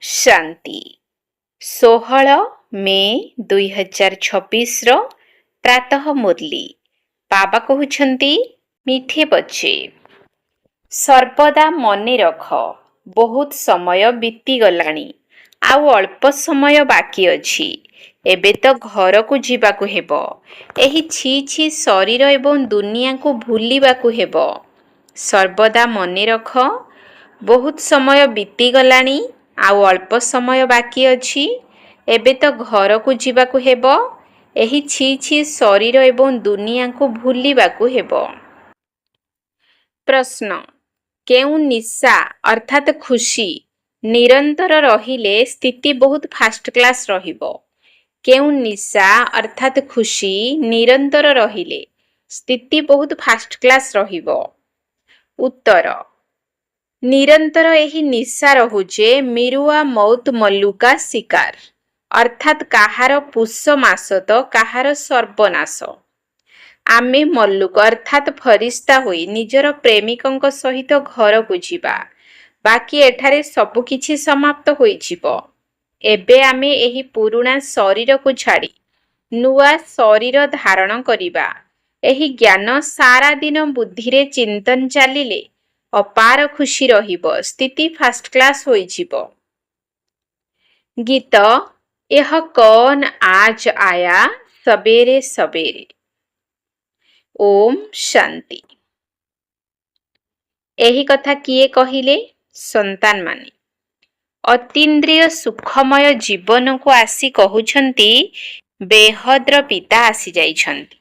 ଶାନ୍ତି 16 ମେ 2026ର ପ୍ରାତଃ ମୁରଲି ବାବା କହୁଛନ୍ତି ମିଠେ ବଚେ। ସର୍ବଦା ମନେ ରଖ, ବହୁତ ସମୟ ବିତିଗଲାଣି, ଆଉ ଅଳ୍ପ ସମୟ ବାକି ଅଛି। ଏବେ ତ ଘରକୁ ଯିବାକୁ ହେବ। ଏହି ଛି ଛି ଶରୀର ଏବଂ ଦୁନିଆକୁ ଭୁଲିବାକୁ ହେବ। ସର୍ବଦା ମନେ ରଖ, ବହୁତ ସମୟ ବିତିଗଲାଣି, ଆଉ ଅଳ୍ପ ସମୟ ବାକି ଅଛି। ଏବେ ତ ଘରକୁ ଯିବାକୁ ହେବ। ଏହି ଛି ଛି ଶରୀର ଏବଂ ଦୁନିଆକୁ ଭୁଲିବାକୁ ହେବ। ପ୍ରଶ୍ନ: କେଉଁ ନିଶା ଅର୍ଥାତ୍ ଖୁସି ନିରନ୍ତର ରହିଲେ ସ୍ଥିତି ବହୁତ ଫାଷ୍ଟ କ୍ଲାସ ରହିବ? କେଉଁ ନିଶା ଅର୍ଥାତ୍ ଖୁସି ନିରନ୍ତର ରହିଲେ ସ୍ଥିତି ବହୁତ ଫାଷ୍ଟ କ୍ଲାସ ରହିବ? ଉତ୍ତର: ନିରନ୍ତର ଏହି ନିଶା ରହୁଛେ ମିରୁଆ ମୌତ ମଲ୍ଲୁକା ଶିକାର, ଅର୍ଥାତ୍ କାହାର ପୁଷ ମାସ ତ କାହାର ସର୍ବନାଶ। ଆମେ ମଲ୍ଲୁକ ଅର୍ଥାତ୍ ଫରିସ୍ତା ହୋଇ ନିଜର ପ୍ରେମିକଙ୍କ ସହିତ ଘରକୁ ଯିବା। ବାକି ଏଠାରେ ସବୁକିଛି ସମାପ୍ତ ହୋଇଯିବ। ଏବେ ଆମେ ଏହି ପୁରୁଣା ଶରୀରକୁ ଛାଡ଼ି ନୂଆ ଶରୀର ଧାରଣ କରିବା। ଏହି ଜ୍ଞାନ ସାରା ଦିନ ବୁଦ୍ଧିରେ ଚିନ୍ତନ ଚାଲିଲେ ଅପାର ଖୁସି ରହିବ, ସ୍ଥିତି ଫାଷ୍ଟ କ୍ଲାସ ହୋଇଯିବ। ଗୀତ यह कौन आज आया सबेरे सबेरे। ଓମ୍ ଶାନ୍ତି। ଏହି କଥା କିଏ କହିଲେ? ସନ୍ତାନମାନେ। ଅତୀନ୍ଦ୍ରିୟ ସୁଖମୟ ଜୀବନକୁ ଆସି କହୁଛନ୍ତି ବେହଦ୍ର ପିତା ଆସିଯାଇଛନ୍ତି।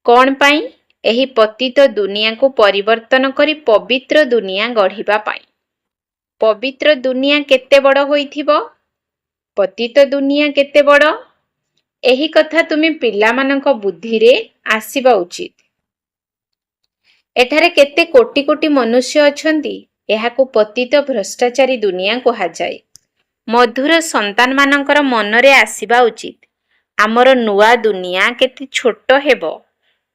କ'ଣ ପାଇଁ? ଏହି ପତିତ ଦୁନିଆକୁ ପରିବର୍ତ୍ତନ କରି ପବିତ୍ର ଦୁନିଆ ଗଢ଼ିବା ପାଇଁ। ପବିତ୍ର ଦୁନିଆ କେତେ ବଡ଼ ହୋଇଥିବ? ପତିତ ଦୁନିଆ କେତେ ବଡ଼? ଏହି କଥା ତୁମେ ପିଲାମାନଙ୍କ ବୁଦ୍ଧିରେ ଆସିବା ଉଚିତ। ଏଠାରେ କେତେ କୋଟି କୋଟି ମନୁଷ୍ୟ ଅଛନ୍ତି। ଏହାକୁ ପତିତ ଭ୍ରଷ୍ଟାଚାରୀ ଦୁନିଆ କୁହାଯାଏ। ମଧୁର ସନ୍ତାନମାନଙ୍କର ମନରେ ଆସିବା ଉଚିତ, ଆମର ନୂଆ ଦୁନିଆ କେତେ ଛୋଟ ହେବ।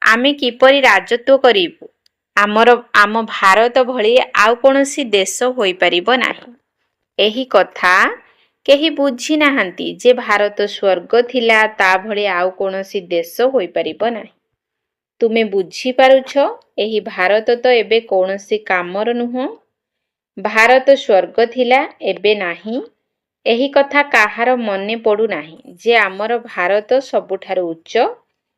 ଆମେ କିପରି ରାଜତ୍ୱ କରିବୁ? ଆମ ଭାରତ ଭଳି ଆଉ କୌଣସି ଦେଶ ହୋଇପାରିବ ନାହିଁ। ଏହି କଥା କେହି ବୁଝି ନାହାନ୍ତି ଯେ ଭାରତ ସ୍ୱର୍ଗ ଥିଲା, ତା ଭଳି ଆଉ କୌଣସି ଦେଶ ହୋଇପାରିବ ନାହିଁ। ତୁମେ ବୁଝିପାରୁଛ, ଏହି ଭାରତ ତ ଏବେ କୌଣସି କାମର ନୁହଁ। ଭାରତ ସ୍ୱର୍ଗ ଥିଲା, ଏବେ ନାହିଁ। ଏହି କଥା କାହାର ମନେ ପଡ଼ୁନାହିଁ ଯେ ଆମର ଭାରତ ସବୁଠାରୁ ଉଚ୍ଚ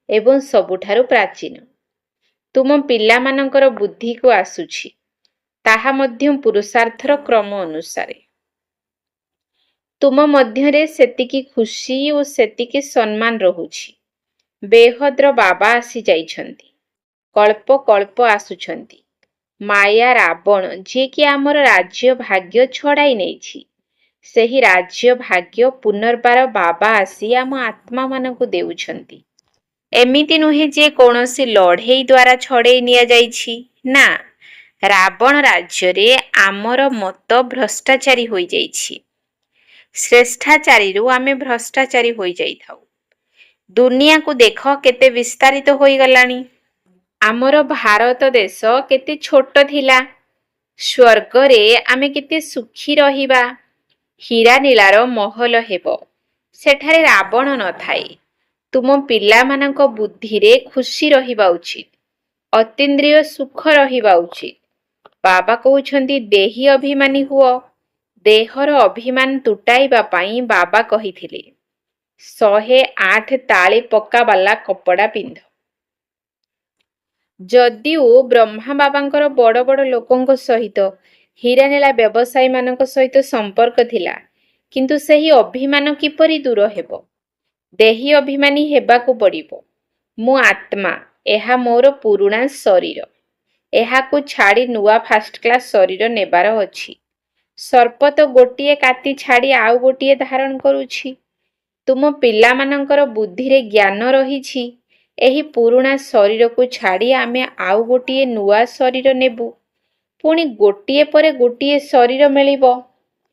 ଏବଂ ସବୁଠାରୁ ପ୍ରାଚୀନ। ତୁମ ପିଲାମାନଙ୍କର ବୁଦ୍ଧିକୁ ଆସୁଛି, ତାହା ମଧ୍ୟ ପୁରୁଷାର୍ଥର କ୍ରମ ଅନୁସାରେ। ତୁମ ମଧ୍ୟରେ ସେତିକି ଖୁସି ଓ ସେତିକି ସମ୍ମାନ ରହୁଛି। ବେହଦ୍ର ବାବା ଆସିଯାଇଛନ୍ତି, କଳ୍ପ କଳ୍ପ ଆସୁଛନ୍ତି। ମାୟା ରାବଣ, ଯିଏକି ଆମର ରାଜ୍ୟ ଭାଗ୍ୟ ଛଡ଼ାଇ ନେଇଛି, ସେହି ରାଜ୍ୟ ଭାଗ୍ୟ ପୁନର୍ବାର ବାବା ଆସି ଆମ ଆତ୍ମାମାନଙ୍କୁ ଦେଉଛନ୍ତି। ଏମିତି ନୁହେଁ ଯେ କୌଣସି ଲଢ଼େଇ ଦ୍ୱାରା ଛଡ଼େଇ ନିଆଯାଇଛି। ନା, ରାବଣ ରାଜ୍ୟରେ ଆମର ମତ ଭ୍ରଷ୍ଟାଚାରୀ ହୋଇଯାଇଛି। ଶ୍ରେଷ୍ଠାଚାରୀରୁ ଆମେ ଭ୍ରଷ୍ଟାଚାରୀ ହୋଇଯାଇଥାଉ। ଦୁନିଆକୁ ଦେଖ କେତେ ବିସ୍ତାରିତ ହୋଇଗଲାଣି। ଆମର ଭାରତ ଦେଶ କେତେ ଛୋଟ ଥିଲା। ସ୍ୱର୍ଗରେ ଆମେ କେତେ ସୁଖୀ ରହିବା। ହୀରା ନୀଳାର ମହଲ ହେବ, ସେଠାରେ ରାବଣ ନଥାଏ। ତୁମ ପିଲାମାନଙ୍କ ବୁଦ୍ଧିରେ ଖୁସି ରହିବା ଉଚିତ, ଅତୀନ୍ଦ୍ରିୟ ସୁଖ ରହିବା ଉଚିତ। ବାବା କହୁଛନ୍ତି ଦେହୀ ଅଭିମାନୀ ହୁଅ। ଦେହର ଅଭିମାନ ତୁଟାଇବା ପାଇଁ ବାବା କହିଥିଲେ 108 ତାଳି ପକ୍କାବାଲା କପଡ଼ା ପିନ୍ଧ। ଯଦିଓ ବ୍ରହ୍ମା ବାବାଙ୍କର ବଡ଼ ବଡ଼ ଲୋକଙ୍କ ସହିତ, ହୀରାନୀଳା ବ୍ୟବସାୟୀମାନଙ୍କ ସହିତ ସମ୍ପର୍କ ଥିଲା, କିନ୍ତୁ ସେହି ଅଭିମାନ କିପରି ଦୂର ହେବ? ଦେହୀ ଅଭିମାନୀ ହେବାକୁ ପଡ଼ିବ। ମୁଁ ଆତ୍ମା, ଏହା ମୋର ପୁରୁଣା ଶରୀର। ଏହାକୁ ଛାଡ଼ି ନୂଆ ଫାଷ୍ଟ କ୍ଲାସ ଶରୀର ନେବାର ଅଛି। ସର୍ପ ତ ଗୋଟିଏ କାତି ଛାଡ଼ି ଆଉ ଗୋଟିଏ ଧାରଣ କରୁଛି। ତୁମ ପିଲାମାନଙ୍କର ବୁଦ୍ଧିରେ ଜ୍ଞାନ ରହିଛି। ଏହି ପୁରୁଣା ଶରୀରକୁ ଛାଡ଼ି ଆମେ ଆଉ ଗୋଟିଏ ନୂଆ ଶରୀର ନେବୁ। ପୁଣି ଗୋଟିଏ ପରେ ଗୋଟିଏ ଶରୀର ମିଳିବ।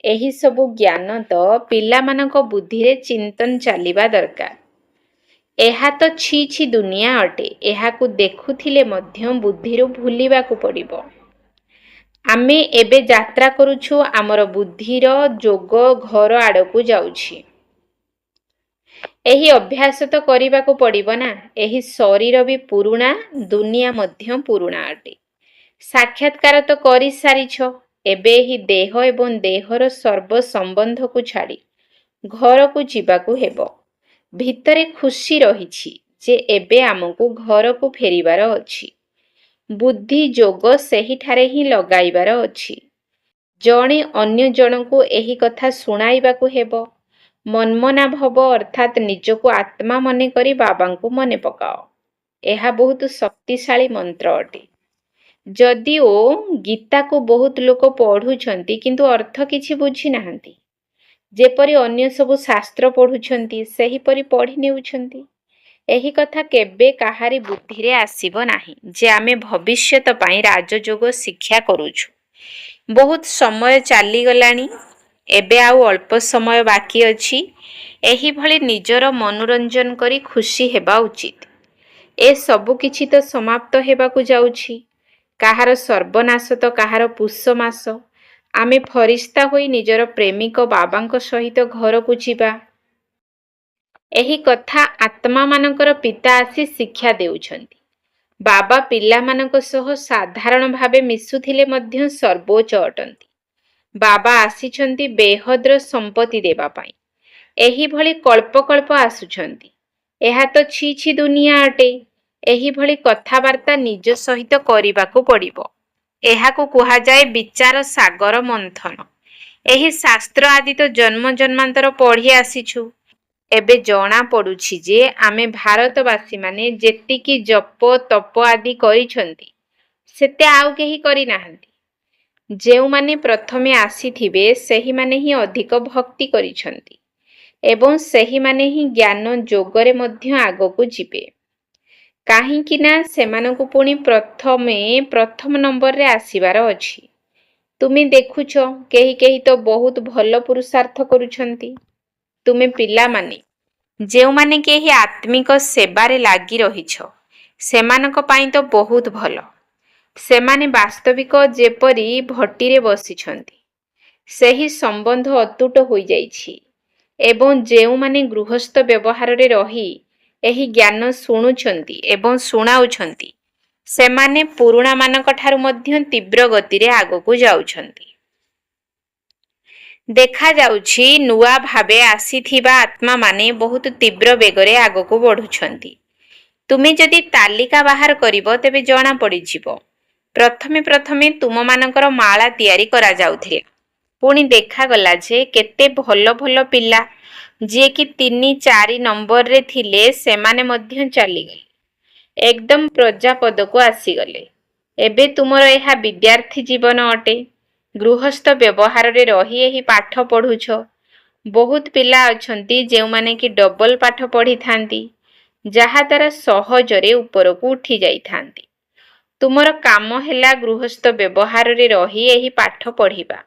ଏହି ସବୁ ଜ୍ଞାନ ତ ପିଲାମାନଙ୍କ ବୁଦ୍ଧିରେ ଚିନ୍ତନ ଚାଲିବା ଦରକାର। ଏହା ତ ଛି ଛି ଦୁନିଆ ଅଟେ। ଏହାକୁ ଦେଖୁଥିଲେ ମଧ୍ୟ ବୁଦ୍ଧିରୁ ଭୁଲିବାକୁ ପଡ଼ିବ। ଆମେ ଏବେ ଯାତ୍ରା କରୁଛୁ ଆମର ବୁଦ୍ଧିର ଯୋଗ ଘର ଆଡ଼କୁ ଯାଉଛି। ଏହି ଅଭ୍ୟାସ ତ କରିବାକୁ ପଡ଼ିବ ନା। ଏହି ଶରୀର ବି ପୁରୁଣା, ଦୁନିଆ ମଧ୍ୟ ପୁରୁଣା ଅଟେ। ସାକ୍ଷାତକାର ତ କରିସାରିଛ। ଏବେ ଏହି ଦେହ ଏବଂ ଦେହର ସର୍ବ ସମ୍ବନ୍ଧକୁ ଛାଡ଼ି ଘରକୁ ଯିବାକୁ ହେବ। ଭିତରେ ଖୁସି ରହିଛି ଯେ ଏବେ ଆମକୁ ଘରକୁ ଫେରିବାର ଅଛି। ବୁଦ୍ଧି ଯୋଗ ସେହିଠାରେ ହିଁ ଲଗାଇବାର ଅଛି। ଜଣେ ଅନ୍ୟ ଜଣଙ୍କୁ ଏହି କଥା ଶୁଣାଇବାକୁ ହେବ। ମନ୍ମନା ଭବ ଅର୍ଥାତ୍ ନିଜକୁ ଆତ୍ମା ମନେ କରି ବାବାଙ୍କୁ ମନେ ପକାଅ। ଏହା ବହୁତ ଶକ୍ତିଶାଳୀ ମନ୍ତ୍ର ଅଟେ। ଯଦିଓ ଗୀତାକୁ ବହୁତ ଲୋକ ପଢ଼ୁଛନ୍ତି କିନ୍ତୁ ଅର୍ଥ କିଛି ବୁଝି ନାହାନ୍ତି। ଯେପରି ଅନ୍ୟ ସବୁ ଶାସ୍ତ୍ର ପଢ଼ୁଛନ୍ତି ସେହିପରି ପଢ଼ି ନେଉଛନ୍ତି। ଏହି କଥା କେବେ କାହାରି ବୁଦ୍ଧିରେ ଆସିବ ନାହିଁ ଯେ ଆମେ ଭବିଷ୍ୟତ ପାଇଁ ରାଜଯୋଗ ଶିକ୍ଷା କରୁଛୁ। ବହୁତ ସମୟ ଚାଲିଗଲାଣି, ଏବେ ଆଉ ଅଳ୍ପ ସମୟ ବାକି ଅଛି। ଏହିଭଳି ନିଜର ମନୋରଞ୍ଜନ କରି ଖୁସି ହେବା ଉଚିତ। ଏ ସବୁ କିଛି ତ ସମାପ୍ତ ହେବାକୁ ଯାଉଛି। କାହାର ସର୍ବନାଶ ତ କାହାର ପୁଷ ମାସ। ଆମେ ଫରିସ୍ତା ହୋଇ ନିଜର ପ୍ରେମିକ ବାବାଙ୍କ ସହିତ ଘରକୁ ଯିବା। ଏହି କଥା ଆତ୍ମାମାନଙ୍କର ପିତା ଆସି ଶିକ୍ଷା ଦେଉଛନ୍ତି। ବାବା ପିଲାମାନଙ୍କ ସହ ସାଧାରଣ ଭାବେ ମିଶୁଥିଲେ ମଧ୍ୟ ସର୍ବୋଚ୍ଚ ଅଟନ୍ତି। ବାବା ଆସିଛନ୍ତି ବେହଦ୍ର ସମ୍ପତ୍ତି ଦେବା ପାଇଁ। ଏହିଭଳି କଳ୍ପ କଳ୍ପ ଆସୁଛନ୍ତି। ଏହା ତ ଛି ଛି ଦୁନିଆ ଅଟେ। ଏହିଭଳି କଥାବାର୍ତ୍ତା ନିଜ ସହିତ କରିବାକୁ ପଡ଼ିବ। ଏହାକୁ କୁହାଯାଏ ବିଚାର ସାଗର ମନ୍ଥନ। ଏହି ଶାସ୍ତ୍ର ଆଦି ତ ଜନ୍ମ ଜନ୍ମାନ୍ତର ପଢ଼ି ଆସିଛୁ। ଏବେ ଜଣା ପଡ଼ୁଛି ଯେ ଆମେ ଭାରତବାସୀମାନେ ଯେତିକି ଜପ ତପ ଆଦି କରିଛନ୍ତି ସେତେ ଆଉ କେହି କରିନାହାନ୍ତି। ଯେଉଁମାନେ ପ୍ରଥମେ ଆସିଥିବେ ସେହିମାନେ ହିଁ ଅଧିକ ଭକ୍ତି କରିଛନ୍ତି ଏବଂ ସେହିମାନେ ହିଁ ଜ୍ଞାନ ଯୋଗରେ ମଧ୍ୟ ଆଗକୁ ଯିବେ। କାହିଁକି ନା ସେମାନଙ୍କୁ ପୁଣି ପ୍ରଥମ ନମ୍ବରରେ ଆସିବାର ଅଛି। ତୁମେ ଦେଖୁଛ କେହି କେହି ତ ବହୁତ ଭଲ ପୁରୁଷାର୍ଥ କରୁଛନ୍ତି। ତୁମେ ପିଲାମାନେ ଯେଉଁମାନେ କି ଏହି ଆତ୍ମିକ ସେବାରେ ଲାଗି ରହିଛ ସେମାନଙ୍କ ପାଇଁ ତ ବହୁତ ଭଲ। ସେମାନେ ବାସ୍ତବିକ ଯେପରି ଭଟିରେ ବସିଛନ୍ତି। ସେହି ସମ୍ବନ୍ଧ ଅତୁଟ ହୋଇଯାଇଛି ଏବଂ ଯେଉଁମାନେ ଗୃହସ୍ଥ ବ୍ୟବହାରରେ ରହି ଏହି ଜ୍ଞାନ ଶୁଣୁଛନ୍ତି ଏବଂ ଶୁଣାଉଛନ୍ତି ସେମାନେ ପୁରୁଣାମାନଙ୍କ ଠାରୁ ମଧ୍ୟ ତୀବ୍ର ଗତିରେ ଆଗକୁ ଯାଉଛନ୍ତି। ଦେଖାଯାଉଛି ନୂଆ ଭାବେ ଆସିଥିବା ଆତ୍ମାମାନେ ବହୁତ ତୀବ୍ର ବେଗରେ ଆଗକୁ ବଢ଼ୁଛନ୍ତି। ତୁମେ ଯଦି ତାଲିକା ବାହାର କରିବ ତେବେ ଜଣା ପଡ଼ିଯିବ। ପ୍ରଥମେ ତୁମମାନଙ୍କର ମାଳା ତିଆରି କରାଯାଉଥିଲା। ପୁଣି ଦେଖାଗଲା ଯେ କେତେ ଭଲ ଭଲ ପିଲା ଯିଏକି 3-4 ନମ୍ବରରେ ଥିଲେ ସେମାନେ ମଧ୍ୟ ଚାଲିଗଲେ। ଏକଦମ ପ୍ରଜାପଦକୁ ଆସିଗଲେ। ଏବେ ତୁମର ଏହା ବିଦ୍ୟାର୍ଥୀ ଜୀବନ ଅଟେ। ଗୃହସ୍ଥ ବ୍ୟବହାରରେ ରହି ଏହି ପାଠ ପଢ଼ୁଛ। ବହୁତ ପିଲା ଅଛନ୍ତି ଯେଉଁମାନେ କି ଡବଲ ପାଠ ପଢ଼ିଥାନ୍ତି, ଯାହାଦ୍ୱାରା ସହଜରେ ଉପରକୁ ଉଠି ଯାଇଥାନ୍ତି। ତୁମର କାମ ହେଲା ଗୃହସ୍ଥ ବ୍ୟବହାରରେ ରହି ଏହି ପାଠ ପଢ଼ିବା।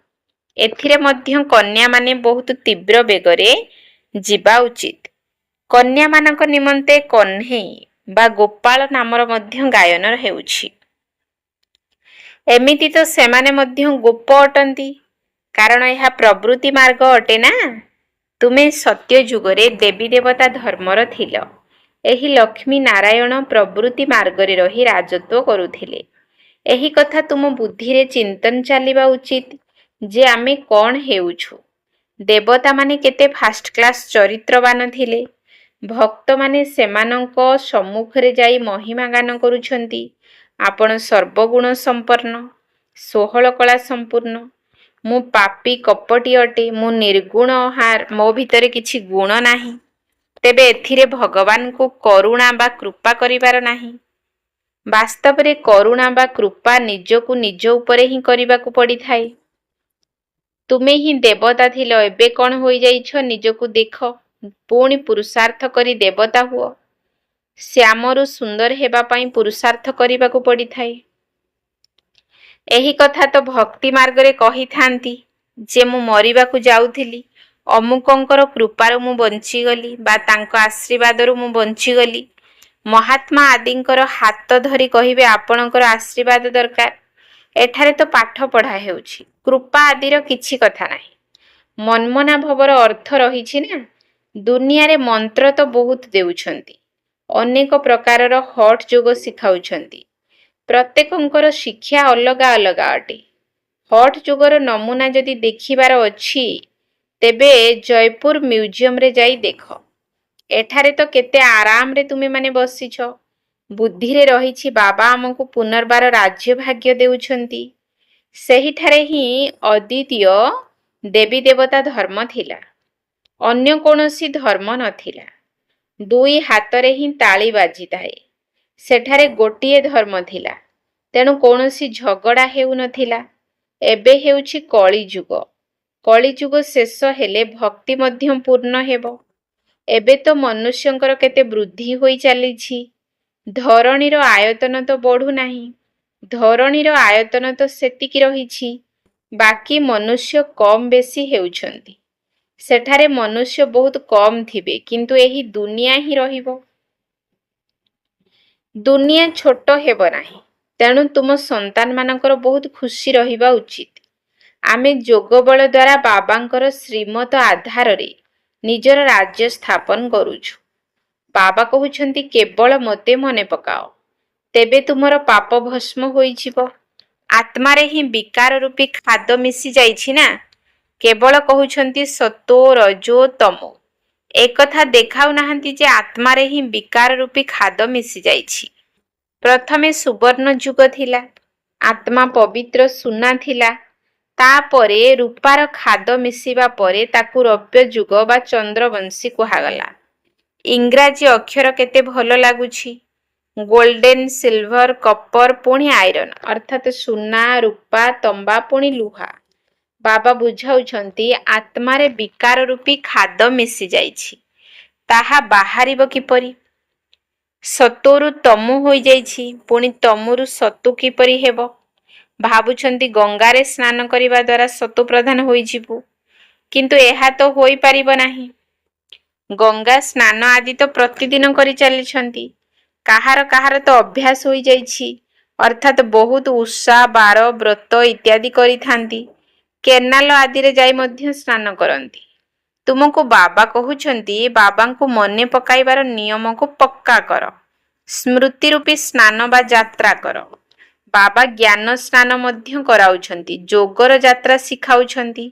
ଏଥିରେ ମଧ୍ୟ କନ୍ୟାମାନେ ବହୁତ ତୀବ୍ର ବେଗରେ ଯିବା ଉଚିତ। କନ୍ୟାମାନଙ୍କ ନିମନ୍ତେ କହ୍ନେଇ ବା ଗୋପାଳ ନାମର ମଧ୍ୟ ଗାୟନ ହେଉଛି। ଏମିତି ତ ସେମାନେ ମଧ୍ୟ ଗୋପ ଅଟନ୍ତି, କାରଣ ଏହା ପ୍ରବୃତ୍ତି ମାର୍ଗ ଅଟେ ନା। ତୁମେ ସତ୍ୟ ଯୁଗରେ ଦେବୀ ଦେବତା ଧର୍ମର ଥିଲ। ଏହି ଲକ୍ଷ୍ମୀ ନାରାୟଣ ପ୍ରବୃତ୍ତି ମାର୍ଗରେ ରହି ରାଜତ୍ୱ କରୁଥିଲେ। ଏହି କଥା ତୁମ ବୁଦ୍ଧିରେ ଚିନ୍ତନ ଚାଲିବା ଉଚିତ ଯେ ଆମେ କ'ଣ ହେଉଛୁ। ଦେବତାମାନେ କେତେ ଫାଷ୍ଟ କ୍ଲାସ୍ ଚରିତ୍ରବାନ ଥିଲେ। ଭକ୍ତମାନେ ସେମାନଙ୍କ ସମ୍ମୁଖରେ ଯାଇ ମହିମା ଗାନ କରୁଛନ୍ତି। ଆପଣ ସର୍ବଗୁଣ ସମ୍ପନ୍ନ, 16 କଳା ସମ୍ପୂର୍ଣ୍ଣ। ମୁଁ ପାପୀ କପଟୀ ଅଟେ, ମୁଁ ନିର୍ଗୁଣ, ମୋ ଭିତରେ କିଛି ଗୁଣ ନାହିଁ। ତେବେ ଏଥିରେ ଭଗବାନଙ୍କୁ କରୁଣା ବା କୃପା କରିବାର ନାହିଁ। ବାସ୍ତବରେ କରୁଣା ବା କୃପା ନିଜକୁ ନିଜ ଉପରେ ହିଁ କରିବାକୁ ପଡ଼ିଥାଏ। ତୁମେ ହିଁ ଦେବତା ଥିଲ, ଏବେ କ'ଣ ହୋଇଯାଇଛ ନିଜକୁ ଦେଖ। ପୁଣି ପୁରୁଷାର୍ଥ କରି ଦେବତା ହୁଅ। ଶ୍ୟାମରୁ ସୁନ୍ଦର ହେବା ପାଇଁ ପୁରୁଷାର୍ଥ କରିବାକୁ ପଡ଼ିଥାଏ। ଏହି କଥା ତ ଭକ୍ତି ମାର୍ଗରେ କହିଥାନ୍ତି ଯେ ମୁଁ ମରିବାକୁ ଯାଉଥିଲି, ଅମୁକଙ୍କର କୃପାରୁ ମୁଁ ବଞ୍ଚିଗଲି ବା ତାଙ୍କ ଆଶୀର୍ବାଦରୁ ମୁଁ ବଞ୍ଚିଗଲି। ମହାତ୍ମା ଆଦିଙ୍କର ହାତ ଧରି କହିବେ ଆପଣଙ୍କର ଆଶୀର୍ବାଦ ଦରକାର। ଏଠାରେ ତ ପାଠ ପଢ଼ା ହେଉଛି, କୃପା ଆଦିର କିଛି କଥା ନାହିଁ। ମନ୍ମନା ଭବର ଅର୍ଥ ରହିଛି ନା। ଦୁନିଆରେ ମନ୍ତ୍ର ତ ବହୁତ ଦେଉଛନ୍ତି, ଅନେକ ପ୍ରକାରର ହଟ୍ ଯୋଗ ଶିଖାଉଛନ୍ତି। ପ୍ରତ୍ୟେକଙ୍କର ଶିକ୍ଷା ଅଲଗା ଅଲଗା ଅଟେ। ହଟ୍ ଯୋଗର ନମୁନା ଯଦି ଦେଖିବାର ଅଛି ତେବେ ଜୟପୁର ମ୍ୟୁଜିୟମରେ ଯାଇ ଦେଖ। ଏଠାରେ ତ କେତେ ଆରାମରେ ତୁମେମାନେ ବସିଛ। ବୁଦ୍ଧିରେ ରହିଛି ବାବା ଆମକୁ ପୁନର୍ବାର ରାଜ୍ୟ ଭାଗ୍ୟ ଦେଉଛନ୍ତି। ସେହିଠାରେ ହିଁ ଅଦ୍ୱିତୀୟ ଦେବୀ ଦେବତା ଧର୍ମ ଥିଲା, ଅନ୍ୟ କୌଣସି ଧର୍ମ ନଥିଲା। ଦୁଇ ହାତରେ ହିଁ ତାଳି ବାଜିଥାଏ। ସେଠାରେ ଗୋଟିଏ ଧର୍ମ ଥିଲା, ତେଣୁ କୌଣସି ଝଗଡ଼ା ହେଉନଥିଲା। ଏବେ ହେଉଛି କଳିଯୁଗ। କଳିଯୁଗ ଶେଷ ହେଲେ ଭକ୍ତି ମଧ୍ୟ ପୂର୍ଣ୍ଣ ହେବ। ଏବେ ତ ମନୁଷ୍ୟଙ୍କର କେତେ ବୃଦ୍ଧି ହୋଇ ଚାଲିଛି। ଧରଣୀର ଆୟତନ ତ ବଢ଼ୁନାହିଁ, ଧରଣୀର ଆୟତନ ତ ସେତିକି ରହିଛି। ବାକି ମନୁଷ୍ୟ କମ୍ ବେଶୀ ହେଉଛନ୍ତି। ସେଠାରେ ମନୁଷ୍ୟ ବହୁତ କମ୍ ଥିବେ, କିନ୍ତୁ ଏହି ଦୁନିଆ ହିଁ ରହିବ। ଦୁନିଆ ଛୋଟ ହେବ ନାହିଁ, ତେଣୁ ତୁମ ସନ୍ତାନମାନଙ୍କର ବହୁତ ଖୁସି ରହିବା ଉଚିତ। ଆମେ ଯୋଗବଳ ଦ୍ୱାରା ବାବାଙ୍କର ଶ୍ରୀମତ ଆଧାରରେ ନିଜର ରାଜ୍ୟ ସ୍ଥାପନ କରୁଛୁ। ବାବା କହୁଛନ୍ତି କେବଳ ମୋତେ ମନେ ପକାଅ, ତେବେ ତୁମର ପାପ ଭସ୍ମ ହୋଇଯିବ। ଆତ୍ମାରେ ହିଁ ବିକାର ରୂପୀ ଖାଦ ମିଶି ଯାଇଛି ନା। କେବଳ କହୁଛନ୍ତି ସତୋ ରଜୋ ତମୋ। ଏକଥା ଦେଖାଉନାହାନ୍ତି ଯେ ଆତ୍ମାରେ ହିଁ ବିକାର ରୂପୀ ଖାଦ ମିଶି ଯାଇଛି। ପ୍ରଥମେ ସୁବର୍ଣ୍ଣ ଯୁଗ ଥିଲା, ଆତ୍ମା ପବିତ୍ର ସୁନା ଥିଲା। ତାପରେ ରୂପାର ଖାଦ ମିଶିବା ପରେ ତାକୁ ରୌପ୍ୟ ଯୁଗ ବା ଚନ୍ଦ୍ରବଂଶୀ କୁହାଗଲା। ଇଂରାଜୀ ଅକ୍ଷର କେତେ ଭଲ ଲାଗୁଛି। ଗୋଲ୍ଡେନ୍, ସିଲଭର, କପର, ପୁଣି ଆଇରନ୍, ଅର୍ଥାତ୍ ସୁନା, ରୂପା, ତମ୍ବା, ପୁଣି ଲୁହା। ବାବା ବୁଝାଉଛନ୍ତି ଆତ୍ମାରେ ବିକାର ରୂପୀ ଖାଦ ମିଶି ଯାଇଛି। ତାହା ବାହାରିବ କିପରି? ସତୋରୁ ତମୁ ହୋଇଯାଇଛି, ପୁଣି ତମୁରୁ ସତୁ କିପରି ହେବ? ଭାବୁଛନ୍ତି ଗଙ୍ଗାରେ ସ୍ନାନ କରିବା ଦ୍ୱାରା ସତୁ ପ୍ରଧାନ ହୋଇଯିବୁ, କିନ୍ତୁ ଏହା ତ ହୋଇପାରିବ ନାହିଁ। ଗଙ୍ଗା ସ୍ନାନ ଆଦି ତ ପ୍ରତିଦିନ କରି ଚାଲିଛନ୍ତି। କାହାର କାହାର ତ ଅଭ୍ୟାସ ହୋଇଯାଇଛି, ଅର୍ଥାତ୍ ବହୁତ ଉଷା, ବାର, ବ୍ରତ ଇତ୍ୟାଦି କରିଥାନ୍ତି। କେନାଲ ଆଦିରେ ଯାଇ ମଧ୍ୟ ସ୍ନାନ କରନ୍ତି। ତୁମକୁ ବାବା କହୁଛନ୍ତି ବାବାଙ୍କୁ ମନେ ପକାଇବାର ନିୟମକୁ ପକ୍କା କର। ସ୍ମୃତି ରୂପୀ ସ୍ନାନ ବା ଯାତ୍ରା କର। ବାବା ଜ୍ଞାନ ସ୍ନାନ ମଧ୍ୟ କରାଉଛନ୍ତି, ଯୋଗର ଯାତ୍ରା ଶିଖାଉଛନ୍ତି।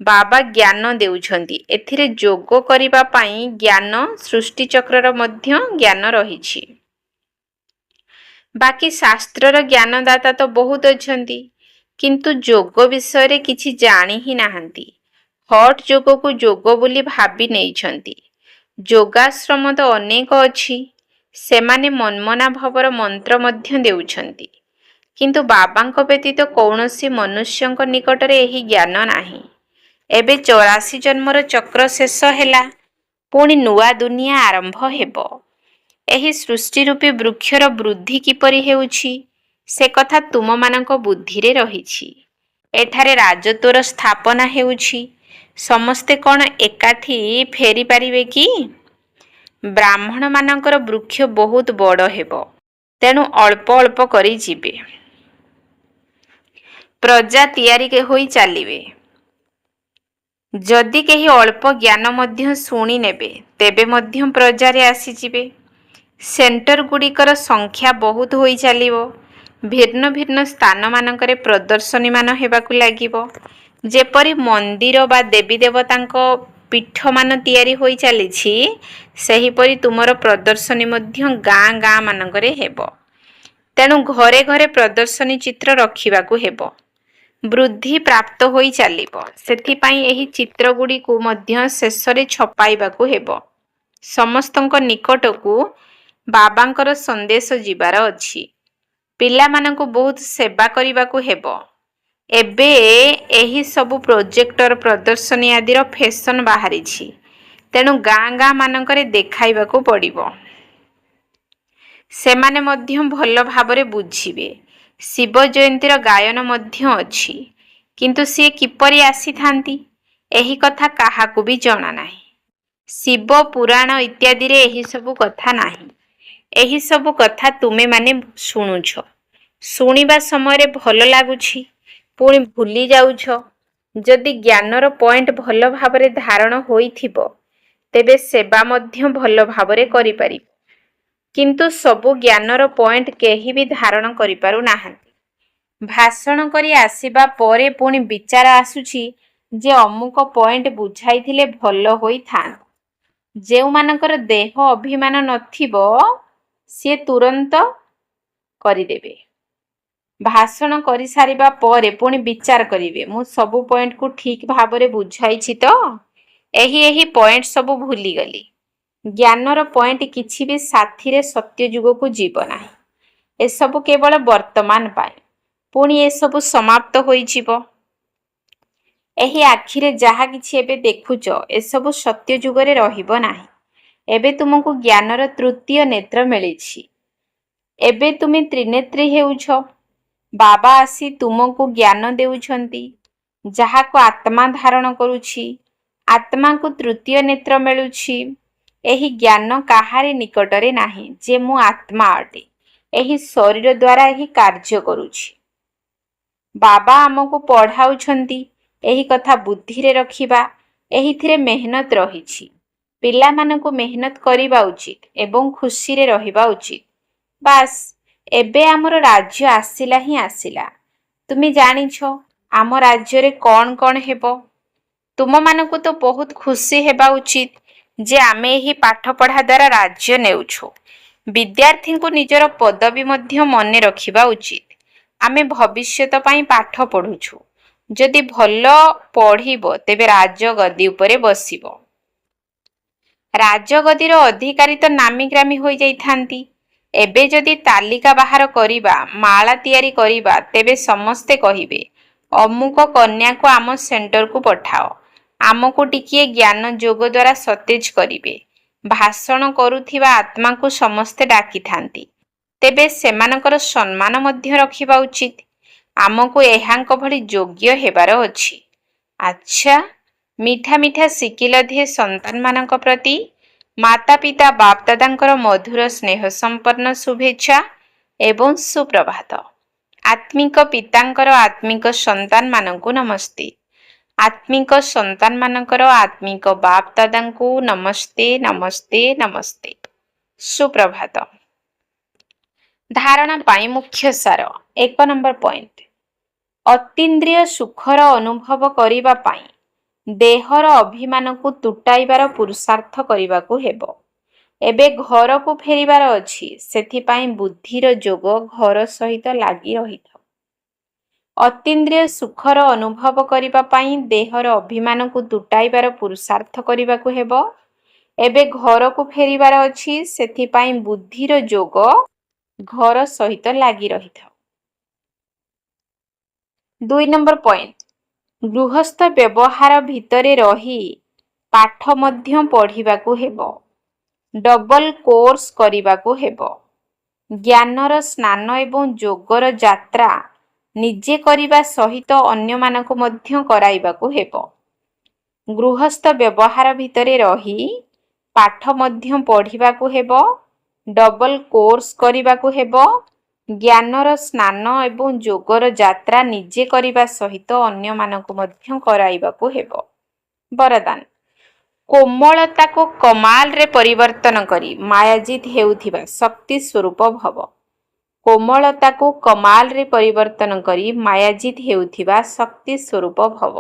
ବାବା ଜ୍ଞାନ ଦେଉଛନ୍ତି। ଏଥିରେ ଯୋଗ କରିବା ପାଇଁ ଜ୍ଞାନ, ସୃଷ୍ଟିଚକ୍ରର ମଧ୍ୟ ଜ୍ଞାନ ରହିଛି। ବାକି ଶାସ୍ତ୍ରର ଜ୍ଞାନଦାତା ତ ବହୁତ ଅଛନ୍ତି, କିନ୍ତୁ ଯୋଗ ବିଷୟରେ କିଛି ଜାଣି ହିଁ ନାହାନ୍ତି। ହଟ୍ ଯୋଗକୁ ଯୋଗ ବୋଲି ଭାବି ନେଇଛନ୍ତି। ଯୋଗାଶ୍ରମ ତ ଅନେକ ଅଛି। ସେମାନେ ମନ୍ମନା ଭବର ମନ୍ତ୍ର ମଧ୍ୟ ଦେଉଛନ୍ତି, କିନ୍ତୁ ବାବାଙ୍କ ବ୍ୟତୀତ କୌଣସି ମନୁଷ୍ୟଙ୍କ ନିକଟରେ ଏହି ଜ୍ଞାନ ନାହିଁ। ଏବେ 84 ଜନ୍ମର ଚକ୍ର ଶେଷ ହେଲା, ପୁଣି ନୂଆ ଦୁନିଆ ଆରମ୍ଭ ହେବ। ଏହି ସୃଷ୍ଟି ରୂପୀ ବୃକ୍ଷର ବୃଦ୍ଧି କିପରି ହେଉଛି ସେ କଥା ତୁମମାନଙ୍କ ବୁଦ୍ଧିରେ ରହିଛି। ଏଠାରେ ରାଜତ୍ୱର ସ୍ଥାପନା ହେଉଛି। ସମସ୍ତେ କ'ଣ ଏକାଠି ଫେରି ପାରିବେ କି? ବ୍ରାହ୍ମଣମାନଙ୍କର ବୃକ୍ଷ ବହୁତ ବଡ଼ ହେବ, ତେଣୁ ଅଳ୍ପ ଅଳ୍ପ କରି ଯିବେ। ପ୍ରଜା ତିଆରି ହୋଇ ଚାଲିବେ। ଯଦି କେହି ଅଳ୍ପ ଜ୍ଞାନ ମଧ୍ୟ ଶୁଣି ନେବେ, ତେବେ ମଧ୍ୟ ପ୍ରଜାରେ ଆସିଯିବେ। ସେଣ୍ଟରଗୁଡ଼ିକର ସଂଖ୍ୟା ବହୁତ ହୋଇ ଚାଲିବ। ଭିନ୍ନ ଭିନ୍ନ ସ୍ଥାନମାନଙ୍କରେ ପ୍ରଦର୍ଶନୀମାନ ହେବାକୁ ଲାଗିବ। ଯେପରି ମନ୍ଦିର ବା ଦେବୀ ଦେବତାଙ୍କ ପୀଠମାନ ତିଆରି ହୋଇ ଚାଲିଛି, ସେହିପରି ତୁମର ପ୍ରଦର୍ଶନୀ ମଧ୍ୟ ଗାଁ ଗାଁ ମାନଙ୍କରେ ହେବ। ତେଣୁ ଘରେ ଘରେ ପ୍ରଦର୍ଶନୀ ଚିତ୍ର ରଖିବାକୁ ହେବ। ବୃଦ୍ଧି ପ୍ରାପ୍ତ ହୋଇ ଚାଲିବ। ସେଥିପାଇଁ ଏହି ଚିତ୍ରଗୁଡ଼ିକୁ ମଧ୍ୟ ଶେଷରେ ଛପାଇବାକୁ ହେବ। ସମସ୍ତଙ୍କ ନିକଟକୁ ବାବାଙ୍କର ସନ୍ଦେଶ ଯିବାର ଅଛି। ପିଲାମାନଙ୍କୁ ବହୁତ ସେବା କରିବାକୁ ହେବ। ଏବେ ଏହି ସବୁ ପ୍ରୋଜେକ୍ଟର, ପ୍ରଦର୍ଶନୀ ଆଦିର ଫ୍ୟାସନ୍ ବାହାରିଛି, ତେଣୁ ଗାଁ ଗାଁ ମାନଙ୍କରେ ଦେଖାଇବାକୁ ପଡ଼ିବ। ସେମାନେ ମଧ୍ୟ ଭଲ ଭାବରେ ବୁଝିବେ। ଶିବ ଜୟନ୍ତୀର ଗାୟନ ମଧ୍ୟ ଅଛି, କିନ୍ତୁ ସିଏ କିପରି ଆସିଥାନ୍ତି ଏହି କଥା କାହାକୁ ବି ଜଣା ନାହିଁ। ଶିବ ପୁରାଣ ଇତ୍ୟାଦିରେ ଏହି ସବୁ କଥା ନାହିଁ। ଏହି ସବୁ କଥା ତୁମେମାନେ ଶୁଣୁଛ, ଶୁଣିବା ସମୟରେ ଭଲ ଲାଗୁଛି, ପୁଣି ଭୁଲି ଯାଉଛ। ଯଦି ଜ୍ଞାନର ପଏଣ୍ଟ ଭଲ ଭାବରେ ଧାରଣ ହୋଇଥିବ, ତେବେ ସେବା ମଧ୍ୟ ଭଲ ଭାବରେ କରିପାରିବ। କିନ୍ତୁ ସବୁ ଜ୍ଞାନର ପଏଣ୍ଟ କେହି ବି ଧାରଣ କରିପାରୁନାହାନ୍ତି। ଭାଷଣ କରି ଆସିବା ପରେ ପୁଣି ବିଚାର ଆସୁଛି ଯେ ଅମୁକ ପଏଣ୍ଟ ବୁଝାଇଥିଲେ ଭଲ ହୋଇଥାନ୍ତା। ଯେଉଁମାନଙ୍କର ଦେହ ଅଭିମାନ ନଥିବ, ସିଏ ତୁରନ୍ତ କରିଦେବେ। ଭାଷଣ କରିସାରିବା ପରେ ପୁଣି ବିଚାର କରିବେ, ମୁଁ ସବୁ ପଏଣ୍ଟକୁ ଠିକ୍ ଭାବରେ ବୁଝାଇଛି ତ? ଏହି ପଏଣ୍ଟ ସବୁ ଭୁଲିଗଲି। ଜ୍ଞାନର ପଏଣ୍ଟ କିଛି ବି ସାଥିରେ ସତ୍ୟ ଯୁଗକୁ ଯିବ ନାହିଁ। ଏସବୁ କେବଳ ବର୍ତ୍ତମାନ ପାଇଁ, ପୁଣି ଏସବୁ ସମାପ୍ତ ହୋଇଯିବ। ଏହି ଆଖିରେ ଯାହା କିଛି ଏବେ ଦେଖୁଛ, ଏସବୁ ସତ୍ୟ ଯୁଗରେ ରହିବ ନାହିଁ। ଏବେ ତୁମକୁ ଜ୍ଞାନର ତୃତୀୟ ନେତ୍ର ମିଳିଛି। ଏବେ ତୁମେ ତ୍ରିନେତ୍ରୀ ହେଉଛ। ବାବା ଆସି ତୁମକୁ ଜ୍ଞାନ ଦେଉଛନ୍ତି, ଯାହାକୁ ଆତ୍ମା ଧାରଣ କରୁଛି। ଆତ୍ମାକୁ ତୃତୀୟ ନେତ୍ର ମିଳୁଛି। ଏହି ଜ୍ଞାନ କାହାରି ନିକଟରେ ନାହିଁ ଯେ ମୁଁ ଆତ୍ମା ଅଟେ, ଏହି ଶରୀର ଦ୍ୱାରା ଏହି କାର୍ଯ୍ୟ କରୁଛି। ବାବା ଆମକୁ ପଢ଼ାଉଛନ୍ତି, ଏହି କଥା ବୁଦ୍ଧିରେ ରଖିବା। ଏହିଥିରେ ମେହନତ ରହିଛି। ପିଲାମାନଙ୍କୁ ମେହନତ କରିବା ଉଚିତ ଏବଂ ଖୁସିରେ ରହିବା ଉଚିତ। ବାସ୍, ଏବେ ଆମର ରାଜ୍ୟ ଆସିଲା ହିଁ ଆସିଲା। ତୁମେ ଜାଣିଛ ଆମ ରାଜ୍ୟରେ କ'ଣ କ'ଣ ହେବ? ତୁମମାନଙ୍କୁ ତ ବହୁତ ଖୁସି ହେବା ଉଚିତ ଯେ ଆମେ ଏହି ପାଠପଢ଼ା ଦ୍ୱାରା ରାଜ୍ୟ ନେଉଛୁ। ବିଦ୍ୟାର୍ଥୀଙ୍କୁ ନିଜର ପଦବୀ ମଧ୍ୟ ମନେ ରଖିବା ଉଚିତ। ଆମେ ଭବିଷ୍ୟତ ପାଇଁ ପାଠ ପଢ଼ୁଛୁ। ଯଦି ଭଲ ପଢ଼ିବ, ତେବେ ରାଜଗଦି ଉପରେ ବସିବ। ରାଜଗଦିର ଅଧିକାରୀ ତ ନାମୀଗ୍ରାମୀ ହୋଇଯାଇଥାନ୍ତି। ଏବେ ଯଦି ତାଲିକା ବାହାର କରିବା, ମାଳା ତିଆରି କରିବା, ତେବେ ସମସ୍ତେ କହିବେ, ଅମୁକ କନ୍ୟାକୁ ଆମ ସେଣ୍ଟରକୁ ପଠାଅ। ଆମକୁ ଟିକିଏ ଜ୍ଞାନ ଯୋଗ ଦ୍ୱାରା ସତେଜ କରିବେ। ଭାଷଣ କରୁଥିବା ଆତ୍ମାକୁ ସମସ୍ତେ ଡାକିଥାନ୍ତି। ତେବେ ସେମାନଙ୍କର ସମ୍ମାନ ମଧ୍ୟ ରଖିବା ଉଚିତ। ଆମକୁ ଏହାଙ୍କ ଭଳି ଯୋଗ୍ୟ ହେବାର ଅଛି। ଆଚ୍ଛା, ମିଠା ମିଠା ଶିକିଲ ଦିଏ ସନ୍ତାନମାନଙ୍କ ପ୍ରତି ମାତା ପିତା ବାପ ଦାଦାଙ୍କର ମଧୁର ସ୍ନେହ ସମ୍ପନ୍ନ ଶୁଭେଚ୍ଛା ଏବଂ ସୁପ୍ରଭାତ। ଆତ୍ମିକ ପିତାଙ୍କର ଆତ୍ମିକ ସନ୍ତାନମାନଙ୍କୁ ନମସ୍ତେ। ଆତ୍ମିକ ସନ୍ତାନମାନଙ୍କର ଆତ୍ମିକ ବାପ ଦାଦାଙ୍କୁ ନମସ୍ତେ ନମସ୍ତେ ନମସ୍ତେ। ସୁପ୍ରଭାତ। ଧାରଣା ପାଇଁ ମୁଖ୍ୟ ସାର। 1 ନମ୍ବର ପଏଣ୍ଟ। ଅତୀନ୍ଦ୍ରିୟ ସୁଖର ଅନୁଭବ କରିବା ପାଇଁ ଦେହର ଅଭିମାନକୁ ତୁଟାଇବାର ପୁରୁଷାର୍ଥ କରିବାକୁ ହେବ। ଏବେ ଘରକୁ ଫେରିବାର ଅଛି, ସେଥିପାଇଁ ବୁଦ୍ଧିର ଯୋଗ ଘର ସହିତ ଲାଗି ରହିଥାଉ। ଅତୀନ୍ଦ୍ରିୟ ସୁଖର ଅନୁଭବ କରିବା ପାଇଁ ଦେହର ଅଭିମାନକୁ ତୁଟାଇବାର ପୁରୁଷାର୍ଥ କରିବାକୁ ହେବ। ଏବେ ଘରକୁ ଫେରିବାର ଅଛି, ସେଥିପାଇଁ ବୁଦ୍ଧିର ଯୋଗ ଘର ସହିତ ଲାଗି ରହିଥାଉ। 2 ନମ୍ବର ପଏଣ୍ଟ। ଗୃହସ୍ଥ ବ୍ୟବହାର ଭିତରେ ରହି ପାଠ ମଧ୍ୟ ପଢ଼ିବାକୁ ହେବ। ଡବଲ କୋର୍ସ କରିବାକୁ ହେବ। ଜ୍ଞାନର ସ୍ନାନ ଏବଂ ଯୋଗର ଯାତ୍ରା ନିଜେ କରିବା ସହିତ ଅନ୍ୟମାନଙ୍କୁ ମଧ୍ୟ କରାଇବାକୁ ହେବ। ଗୃହସ୍ଥ ବ୍ୟବହାର ଭିତରେ ରହି ପାଠ ମଧ୍ୟ ପଢ଼ିବାକୁ ହେବ। ଡବଲ କୋର୍ସ କରିବାକୁ ହେବ। ଜ୍ଞାନର ସ୍ନାନ ଏବଂ ଯୋଗର ଯାତ୍ରା ନିଜେ କରିବା ସହିତ ଅନ୍ୟମାନଙ୍କୁ ମଧ୍ୟ କରାଇବାକୁ ହେବ। ବରଦାନ। କୋମଳତାକୁ କମାଲରେ ପରିବର୍ତ୍ତନ କରି ମାୟାଜିତ ହେଉଥିବା ଶକ୍ତି ସ୍ୱରୂପ ଭବ। କୋମଳତାକୁ କମାଲରେ ପରିବର୍ତ୍ତନ କରି ମାୟାଜିତ ହେଉଥିବା ଶକ୍ତି ସ୍ୱରୂପ ଭବ।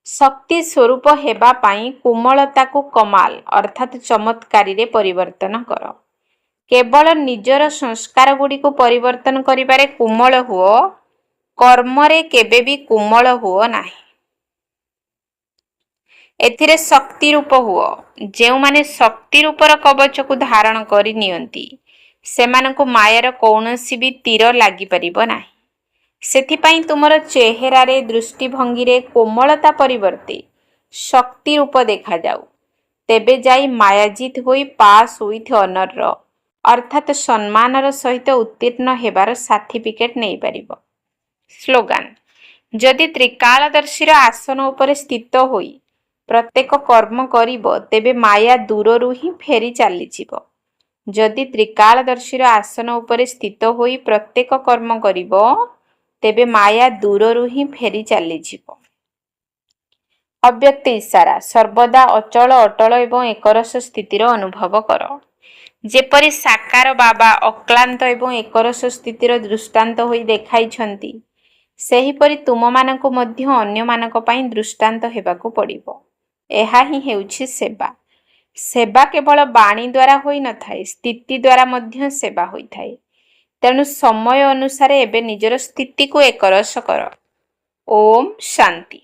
ଶକ୍ତି ସ୍ୱରୂପ ହେବା ପାଇଁ କୋମଳତାକୁ କମାଲ ଅର୍ଥାତ୍ ଚମତ୍କାରୀରେ ପରିବର୍ତ୍ତନ କର। କେବଳ ନିଜର ସଂସ୍କାର ଗୁଡ଼ିକୁ ପରିବର୍ତ୍ତନ କରିବାରେ କୋମଳ ହୁଅ, କର୍ମରେ କେବେ ବି କୋମଳ ହୁଅ ନାହିଁ। ଏଥିରେ ଶକ୍ତି ରୂପ ହୁଅ। ଯେଉଁମାନେ ଶକ୍ତି ରୂପର କବଚକୁ ଧାରଣ କରି ନିଅନ୍ତି, ସେମାନଙ୍କୁ ମାୟାର କୌଣସି ବି ତୀର ଲାଗିପାରିବ ନାହିଁ। ସେଥିପାଇଁ ତୁମର ଚେହେରାରେ, ଦୃଷ୍ଟିଭଙ୍ଗୀରେ କୋମଳତା ପରିବର୍ତ୍ତେ ଶକ୍ତି ରୂପ ଦେଖାଯାଉ। ତେବେ ଯାଇ ମାୟାଜିତ ହୋଇ ପାସ୍ ୱିଥ୍ ଅନର ଅର୍ଥାତ୍ ସମ୍ମାନର ସହିତ ଉତ୍ତୀର୍ଣ୍ଣ ହେବାର ସାର୍ଟିଫିକେଟ୍ ନେଇପାରିବ। ସ୍ଲୋଗାନ। ଯଦି ତ୍ରିକାଳଦର୍ଶୀର ଆସନ ଉପରେ ସ୍ଥିତ ହୋଇ ପ୍ରତ୍ୟେକ କର୍ମ କରିବ, ତେବେ ମାୟା ଦୂରରୁ ହିଁ ଫେରି ଚାଲିଯିବ। ଯଦି ତ୍ରିକାଳଦର୍ଶୀର ଆସନ ଉପରେ ସ୍ଥିତ ହୋଇ ପ୍ରତ୍ୟେକ କର୍ମ କରିବ, ତେବେ ମାୟା ଦୂରରୁ ହିଁ ଫେରି ଚାଲିଯିବ। ଅବ୍ୟକ୍ତ ଇଶାରା ସର୍ବଦା ଅଚଳ ଅଟଳ ଏବଂ ଏକରସ ସ୍ଥିତିର ଅନୁଭବ କର। ଯେପରି ସାକାର ବାବା ଅକ୍ଲାନ୍ତ ଏବଂ ଏକରସ ସ୍ଥିତିର ଦୃଷ୍ଟାନ୍ତ ହୋଇ ଦେଖାଇଛନ୍ତି, ସେହିପରି ତୁମମାନଙ୍କୁ ମଧ୍ୟ ଅନ୍ୟମାନଙ୍କ ପାଇଁ ଦୃଷ୍ଟାନ୍ତ ହେବାକୁ ପଡ଼ିବ। ଏହା ହିଁ ହେଉଛି ସେବା। ସେବା କେବଳ ବାଣୀ ଦ୍ୱାରା ହୋଇନଥାଏ, ସ୍ଥିତି ଦ୍ୱାରା ମଧ୍ୟ ସେବା ହୋଇଥାଏ। ତେଣୁ ସମୟ ଅନୁସାରେ ଏବେ ନିଜର ସ୍ଥିତିକୁ ଏକରସ କର। ଓମ୍ ଶାନ୍ତି।